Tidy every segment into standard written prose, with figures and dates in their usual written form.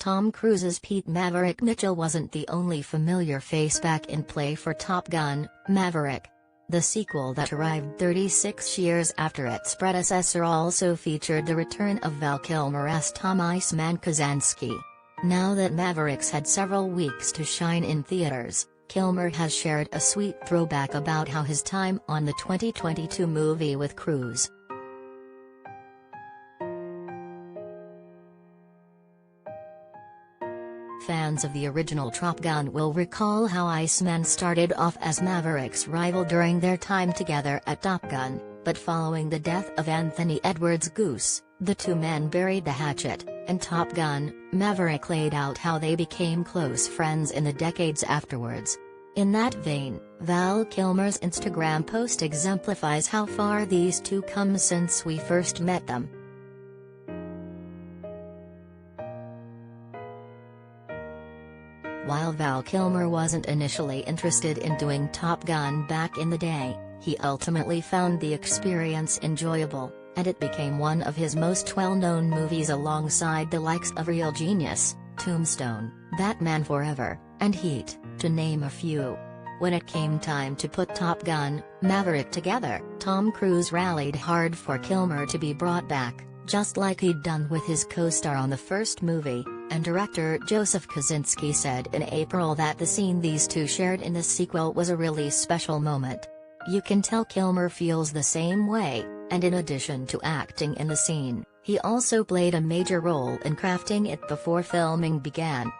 Tom Cruise's Pete Maverick Mitchell wasn't the only familiar face back in play for Top Gun: Maverick. The sequel that arrived 36 years after its predecessor also featured the return of Val Kilmer as Tom Iceman Kazansky. Now that Mavericks had several weeks to shine in theaters, Kilmer has shared a sweet throwback about how his time on the 2022 movie with Cruise. Fans of the original Top Gun will recall how Iceman started off as Maverick's rival during their time together at Top Gun, but following the death of Anthony Edwards' Goose, the two men buried the hatchet, and Top Gun: Maverick laid out how they became close friends in the decades afterwards. In that vein, Val Kilmer's Instagram post exemplifies how far these two come since we first met them. While Val Kilmer wasn't initially interested in doing Top Gun back in the day, he ultimately found the experience enjoyable, and it became one of his most well-known movies alongside the likes of Real Genius, Tombstone, Batman Forever, and Heat, to name a few. When it came time to put Top Gun: Maverick together, Tom Cruise rallied hard for Kilmer to be brought back, just like he'd done with his co-star on the first movie, and director Joseph Kazansky said in April that the scene these two shared in the sequel was a really special moment. You can tell Kilmer feels the same way, and in addition to acting in the scene, he also played a major role in crafting it before filming began.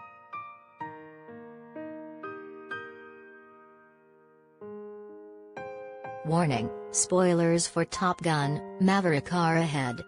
Warning: spoilers for Top Gun: Maverick are ahead.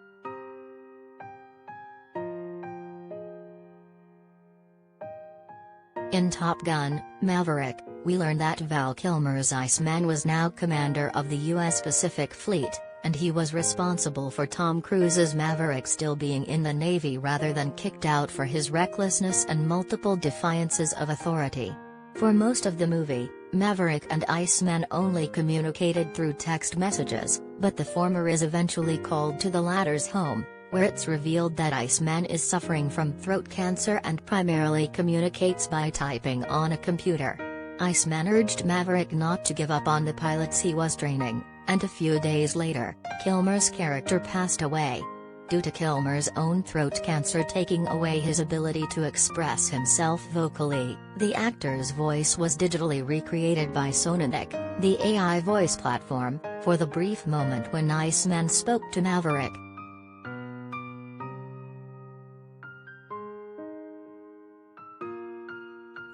In Top Gun: Maverick, we learn that Val Kilmer's Iceman was now commander of the U.S. Pacific Fleet, and he was responsible for Tom Cruise's Maverick still being in the Navy rather than kicked out for his recklessness and multiple defiances of authority. For most of the movie, Maverick and Iceman only communicated through text messages, but the former is eventually called to the latter's home, where it's revealed that Iceman is suffering from throat cancer and primarily communicates by typing on a computer. Iceman urged Maverick not to give up on the pilots he was training, and a few days later, Kilmer's character passed away. Due to Kilmer's own throat cancer taking away his ability to express himself vocally, the actor's voice was digitally recreated by Soninic, the AI voice platform, for the brief moment when Iceman spoke to Maverick.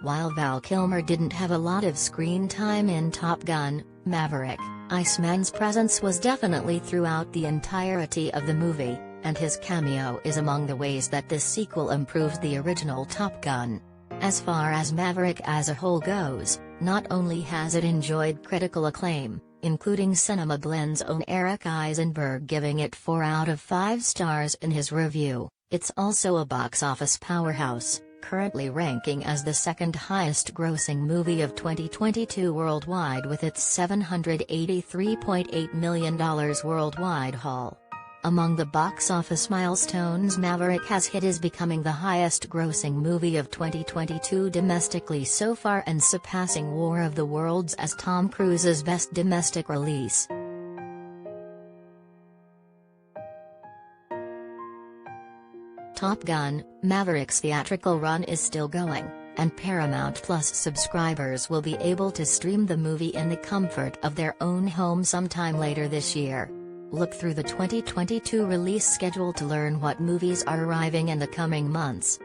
While Val Kilmer didn't have a lot of screen time in Top Gun: Maverick, Iceman's presence was definitely throughout the entirety of the movie, and his cameo is among the ways that this sequel improves the original Top Gun. As far as Maverick as a whole goes, not only has it enjoyed critical acclaim, including Cinema Blend's own Eric Eisenberg giving it 4 out of 5 stars in his review, it's also a box office powerhouse, currently ranking as the second highest grossing movie of 2022 worldwide with its $783.8 million worldwide haul. Among the box office milestones Maverick has hit is becoming the highest grossing movie of 2022 domestically so far and surpassing War of the Worlds as Tom Cruise's best domestic release. Top Gun: Maverick's theatrical run is still going, and Paramount Plus subscribers will be able to stream the movie in the comfort of their own home sometime later this year. Look through the 2022 release schedule to learn what movies are arriving in the coming months.